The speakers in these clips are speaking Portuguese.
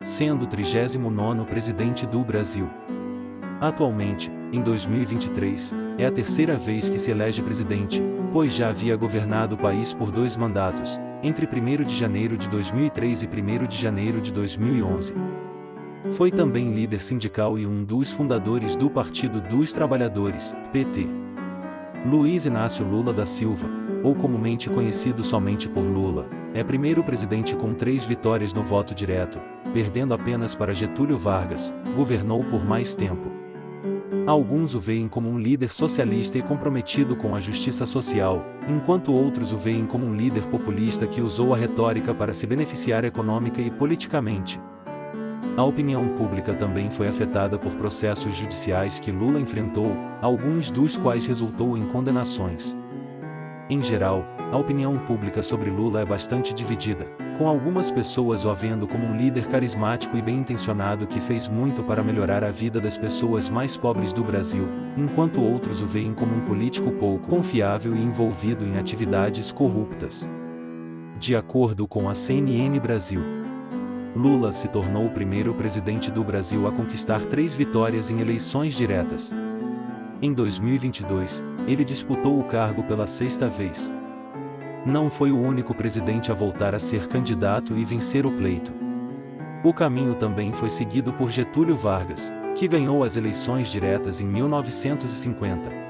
sendo o 39º presidente do Brasil. Atualmente, em 2023, é a terceira vez que se elege presidente, pois já havia governado o país por 2 mandatos, entre 1º de janeiro de 2003 e 1º de janeiro de 2011. Foi também líder sindical e um dos fundadores do Partido dos Trabalhadores, PT. Luiz Inácio Lula da Silva, ou comumente conhecido somente por Lula, é primeiro presidente com 3 vitórias no voto direto, perdendo apenas para Getúlio Vargas, governou por mais tempo. Alguns o veem como um líder socialista e comprometido com a justiça social, enquanto outros o veem como um líder populista que usou a retórica para se beneficiar econômica e politicamente. A opinião pública também foi afetada por processos judiciais que Lula enfrentou, alguns dos quais resultou em condenações. Em geral, a opinião pública sobre Lula é bastante dividida, com algumas pessoas o vendo como um líder carismático e bem-intencionado que fez muito para melhorar a vida das pessoas mais pobres do Brasil, enquanto outros o veem como um político pouco confiável e envolvido em atividades corruptas. De acordo com a CNN Brasil, Lula se tornou o primeiro presidente do Brasil a conquistar 3 vitórias em eleições diretas. Em 2022, ele disputou o cargo pela 6ª vez. Não foi o único presidente a voltar a ser candidato e vencer o pleito. O caminho também foi seguido por Getúlio Vargas, que ganhou as eleições diretas em 1950.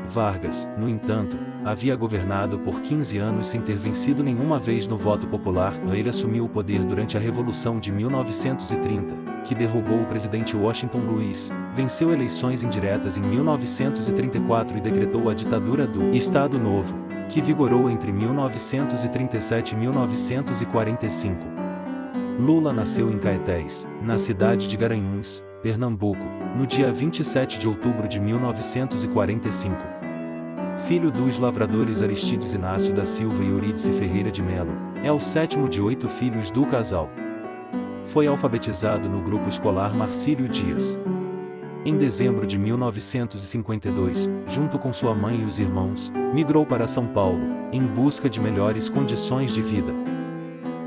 Vargas, no entanto, havia governado por 15 anos sem ter vencido nenhuma vez no voto popular. Ele assumiu o poder durante a Revolução de 1930, que derrubou o presidente Washington Luiz, venceu eleições indiretas em 1934 e decretou a ditadura do Estado Novo, que vigorou entre 1937 e 1945. Lula nasceu em Caetés, na cidade de Garanhuns, Pernambuco, no dia 27 de outubro de 1945. Filho dos lavradores Aristides Inácio da Silva e Eurídice Ferreira de Melo, é o 7º de 8 filhos do casal. Foi alfabetizado no grupo escolar Marcílio Dias. Em dezembro de 1952, junto com sua mãe e os irmãos, migrou para São Paulo, em busca de melhores condições de vida.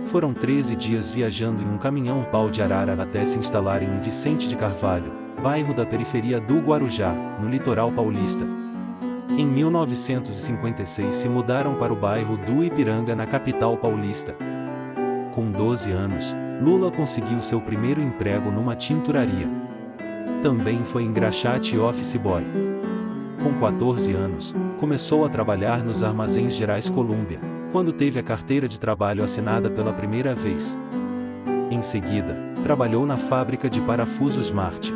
Foram 13 dias viajando em um caminhão-pau de arara até se instalarem em Vicente de Carvalho, bairro da periferia do Guarujá, no litoral paulista. Em 1956 se mudaram para o bairro do Ipiranga na capital paulista. Com 12 anos, Lula conseguiu seu primeiro emprego numa tinturaria. Também foi engraxate e office boy. Com 14 anos, começou a trabalhar nos Armazéns Gerais Colúmbia, quando teve a carteira de trabalho assinada pela primeira vez. Em seguida, trabalhou na fábrica de parafusos Marte.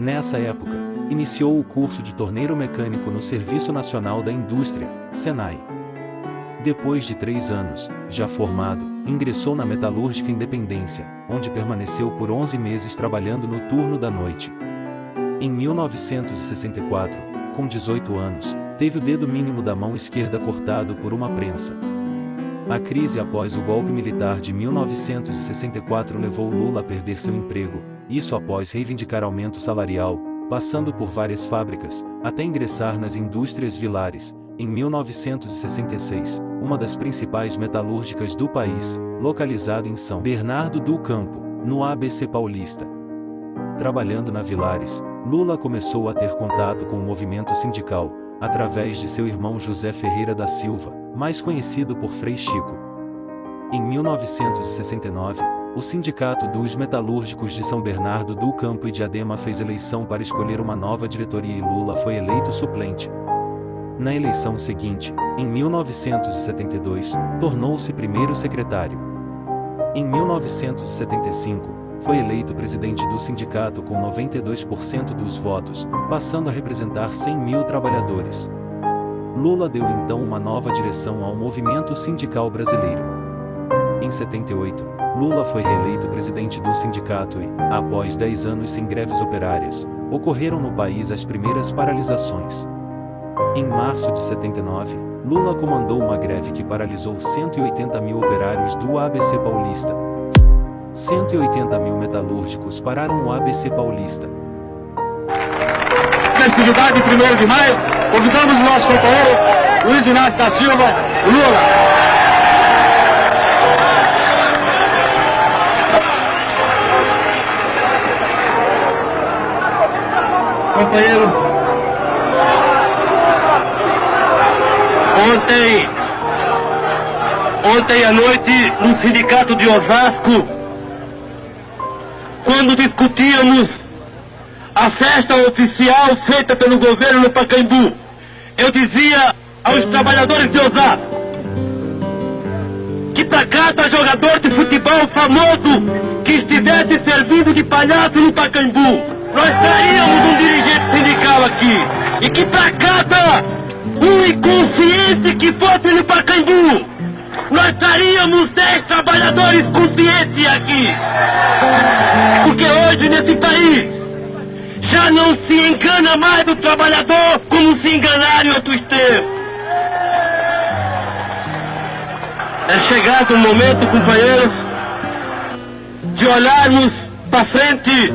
Nessa época, iniciou o curso de torneiro mecânico no Serviço Nacional da Indústria, SENAI. Depois de 3 anos, já formado, ingressou na Metalúrgica Independência, onde permaneceu por 11 meses trabalhando no turno da noite. Em 1964, com 18 anos, teve o dedo mínimo da mão esquerda cortado por uma prensa. A crise após o golpe militar de 1964 levou Lula a perder seu emprego, isso após reivindicar aumento salarial, passando por várias fábricas, até ingressar nas Indústrias Vilares, em 1966, uma das principais metalúrgicas do país, localizada em São Bernardo do Campo, no ABC Paulista. Trabalhando na Vilares, Lula começou a ter contato com o movimento sindical, através de seu irmão José Ferreira da Silva, mais conhecido por Frei Chico. Em 1969, o Sindicato dos Metalúrgicos de São Bernardo do Campo e Diadema fez eleição para escolher uma nova diretoria e Lula foi eleito suplente. Na eleição seguinte, em 1972, tornou-se primeiro secretário. Em 1975, foi eleito presidente do sindicato com 92% dos votos, passando a representar 100 mil trabalhadores. Lula deu então uma nova direção ao movimento sindical brasileiro. Em 78, Lula foi reeleito presidente do sindicato e, após 10 anos sem greves operárias, ocorreram no país as primeiras paralisações. Em março de 79, Lula comandou uma greve que paralisou 180 mil operários do ABC Paulista. 180 mil metalúrgicos pararam o ABC Paulista. Festividade 1º de maio, convidamos o nosso companheiro Luiz Inácio da Silva, Lula. companheiros, ontem à noite, no sindicato de Osasco, quando discutíamos a festa oficial feita pelo governo no Pacaembu, eu dizia aos trabalhadores de Osasco que para cada jogador de futebol famoso que estivesse servindo de palhaço no Pacaembu, nós traríamos um dirigente sindical aqui. E que para cada um inconsciente que fosse no Pacaembu, nós traríamos 10 trabalhadores conscientes aqui. Porque hoje nesse país já não se engana mais o trabalhador como se enganaram em outros tempos. É chegado o momento, companheiros, de olharmos para frente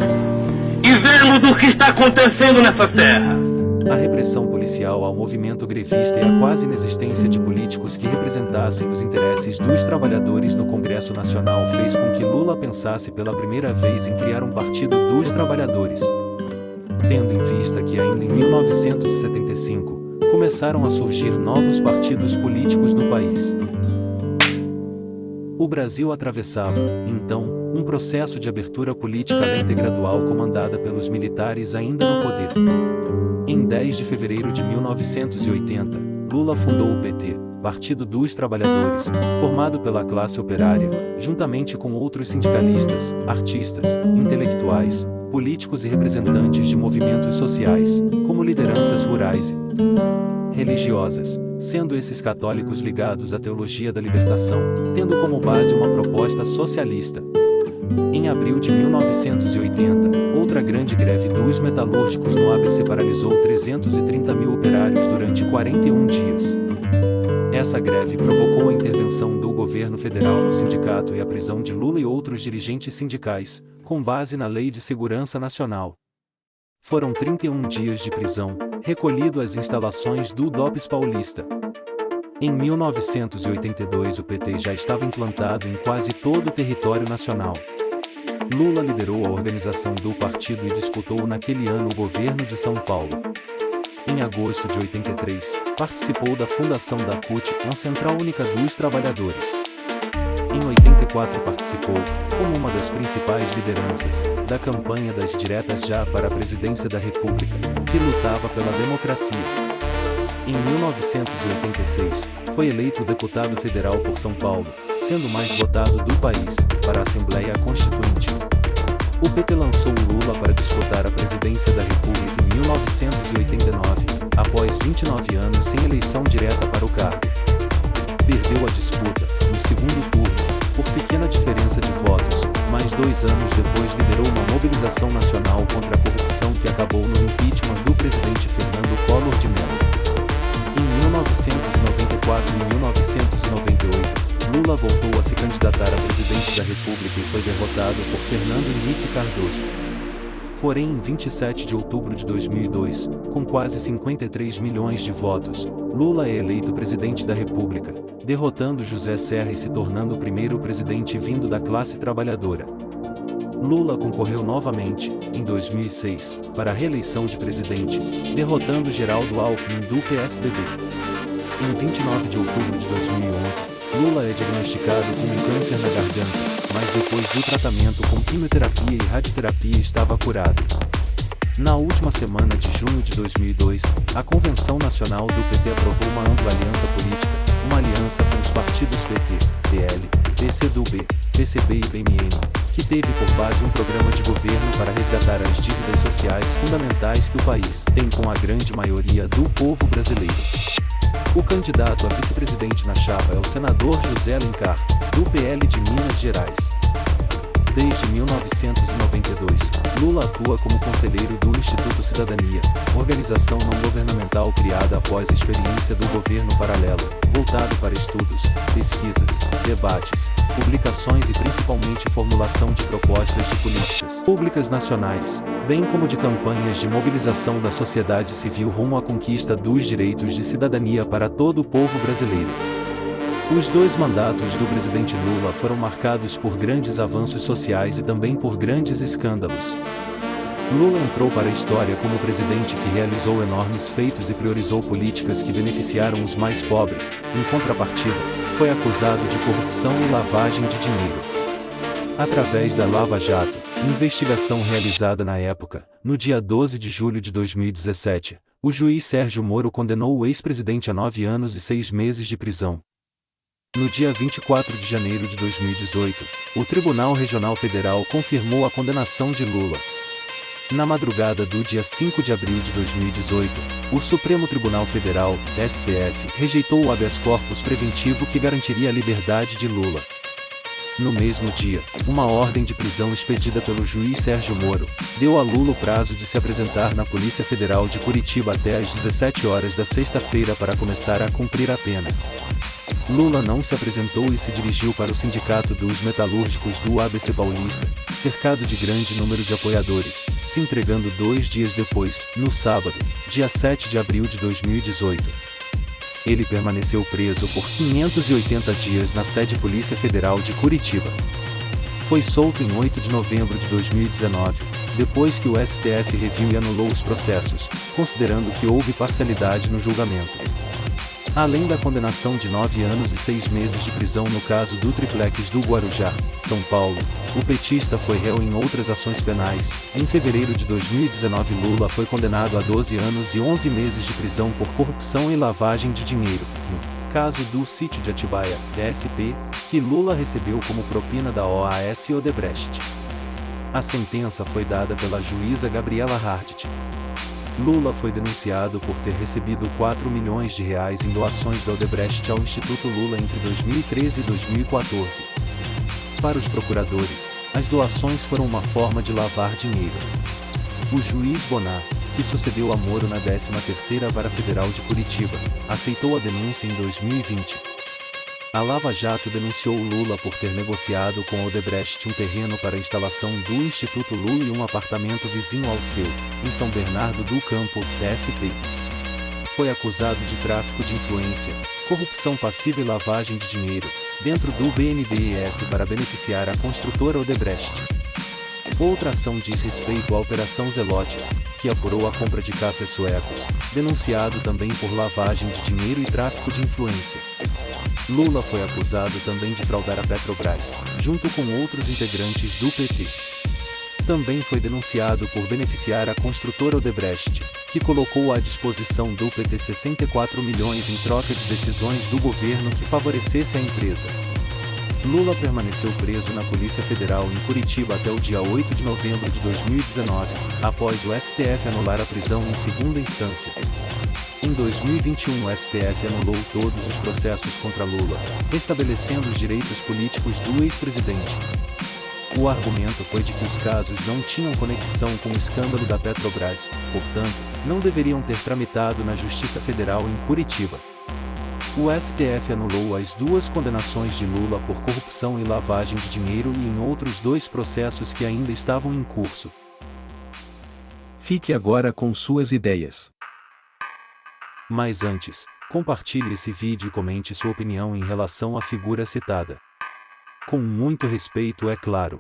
e vermos o que está acontecendo nessa terra. A repressão policial ao movimento grevista e a quase inexistência de políticos que representassem os interesses dos trabalhadores no Congresso Nacional fez com que Lula pensasse pela primeira vez em criar um partido dos trabalhadores. Tendo em vista que ainda em 1975, começaram a surgir novos partidos políticos no país. O Brasil atravessava, então, um processo de abertura política lenta e gradual comandada pelos militares ainda no poder. Em 10 de fevereiro de 1980, Lula fundou o PT, Partido dos Trabalhadores, formado pela classe operária, juntamente com outros sindicalistas, artistas, intelectuais, políticos e representantes de movimentos sociais, como lideranças rurais e religiosas, sendo esses católicos ligados à teologia da libertação, tendo como base uma proposta socialista. Em abril de 1980, outra grande greve dos metalúrgicos no ABC paralisou 330 mil operários durante 41 dias. Essa greve provocou a intervenção do governo federal no sindicato e a prisão de Lula e outros dirigentes sindicais, com base na Lei de Segurança Nacional. Foram 31 dias de prisão, recolhido às instalações do DOPS paulista. Em 1982 o PT já estava implantado em quase todo o território nacional. Lula liderou a organização do partido e disputou naquele ano o governo de São Paulo. Em agosto de 83, participou da fundação da CUT, a Central Única dos Trabalhadores. Em 84 participou, como uma das principais lideranças, da campanha das diretas já para a presidência da República, que lutava pela democracia. Em 1986, foi eleito deputado federal por São Paulo, sendo o mais votado do país, para a Assembleia Constituinte. O PT lançou Lula para disputar a presidência da República em 1989, após 29 anos sem eleição direta para o cargo. Perdeu a disputa, no segundo turno, por pequena diferença de votos, mas 2 anos depois liderou uma mobilização nacional contra a corrupção que acabou no impeachment do presidente Fernando Collor de Mello. Em 1994 e 1998, Lula voltou a se candidatar a presidente da República e foi derrotado por Fernando Henrique Cardoso. Porém, em 27 de outubro de 2002, com quase 53 milhões de votos, Lula é eleito presidente da República, derrotando José Serra e se tornando o primeiro presidente vindo da classe trabalhadora. Lula concorreu novamente, em 2006, para a reeleição de presidente, derrotando Geraldo Alckmin do PSDB. Em 29 de outubro de 2011, Lula é diagnosticado com um câncer na garganta, mas depois do tratamento com quimioterapia e radioterapia estava curado. Na última semana de junho de 2002, a Convenção Nacional do PT aprovou uma ampla aliança política, uma aliança com os partidos PT, PL, PCdoB, PCB e PMN, que teve por base um programa de governo para resgatar as dívidas sociais fundamentais que o país tem com a grande maioria do povo brasileiro. O candidato a vice-presidente na chapa é o senador José Alencar, do PL de Minas Gerais. Desde 1992, Lula atua como conselheiro do Instituto Cidadania, organização não governamental criada após a experiência do governo paralelo, voltado para estudos, pesquisas, debates, publicações e principalmente formulação de propostas de políticas públicas nacionais, bem como de campanhas de mobilização da sociedade civil rumo à conquista dos direitos de cidadania para todo o povo brasileiro. Os 2 mandatos do presidente Lula foram marcados por grandes avanços sociais e também por grandes escândalos. Lula entrou para a história como presidente que realizou enormes feitos e priorizou políticas que beneficiaram os mais pobres. Em contrapartida, foi acusado de corrupção e lavagem de dinheiro. Através da Lava Jato, investigação realizada na época, no dia 12 de julho de 2017, o juiz Sérgio Moro condenou o ex-presidente a 9 anos e 6 meses de prisão. No dia 24 de janeiro de 2018, o Tribunal Regional Federal confirmou a condenação de Lula. Na madrugada do dia 5 de abril de 2018, o Supremo Tribunal Federal, STF, rejeitou o habeas corpus preventivo que garantiria a liberdade de Lula. No mesmo dia, uma ordem de prisão expedida pelo juiz Sérgio Moro deu a Lula o prazo de se apresentar na Polícia Federal de Curitiba até às 17 horas da sexta-feira para começar a cumprir a pena. Lula não se apresentou e se dirigiu para o Sindicato dos Metalúrgicos do ABC Paulista, cercado de grande número de apoiadores, se entregando 2 dias depois, no sábado, dia 7 de abril de 2018. Ele permaneceu preso por 580 dias na sede Polícia Federal de Curitiba. Foi solto em 8 de novembro de 2019, depois que o STF reviu e anulou os processos, considerando que houve parcialidade no julgamento. Além da condenação de 9 anos e 6 meses de prisão no caso do triplex do Guarujá, São Paulo, o petista foi réu em outras ações penais. Em fevereiro de 2019, Lula foi condenado a 12 anos e 11 meses de prisão por corrupção e lavagem de dinheiro, no caso do Sítio de Atibaia, DSP, que Lula recebeu como propina da OAS Odebrecht. A sentença foi dada pela juíza Gabriela Hardt. Lula foi denunciado por ter recebido 4 milhões de reais em doações da Odebrecht ao Instituto Lula entre 2013 e 2014. Para os procuradores, as doações foram uma forma de lavar dinheiro. O juiz Bonar, que sucedeu a Moro na 13ª Vara Federal de Curitiba, aceitou a denúncia em 2020. A Lava Jato denunciou Lula por ter negociado com a Odebrecht um terreno para a instalação do Instituto Lula e um apartamento vizinho ao seu, em São Bernardo do Campo, DSP. Foi acusado de tráfico de influência, corrupção passiva e lavagem de dinheiro, dentro do BNDES para beneficiar a construtora Odebrecht. Outra ação diz respeito à Operação Zelotes, que apurou a compra de caças suecos, denunciado também por lavagem de dinheiro e tráfico de influência. Lula foi acusado também de fraudar a Petrobras, junto com outros integrantes do PT. Também foi denunciado por beneficiar a construtora Odebrecht, que colocou à disposição do PT 64 milhões em troca de decisões do governo que favorecesse a empresa. Lula permaneceu preso na Polícia Federal em Curitiba até o dia 8 de novembro de 2019, após o STF anular a prisão em segunda instância. Em 2021, o STF anulou todos os processos contra Lula, restabelecendo os direitos políticos do ex-presidente. O argumento foi de que os casos não tinham conexão com o escândalo da Petrobras, portanto, não deveriam ter tramitado na Justiça Federal em Curitiba. O STF anulou as 2 condenações de Lula por corrupção e lavagem de dinheiro e em outros 2 processos que ainda estavam em curso. Fique agora com suas ideias. Mas antes, compartilhe esse vídeo e comente sua opinião em relação à figura citada. Com muito respeito, é claro.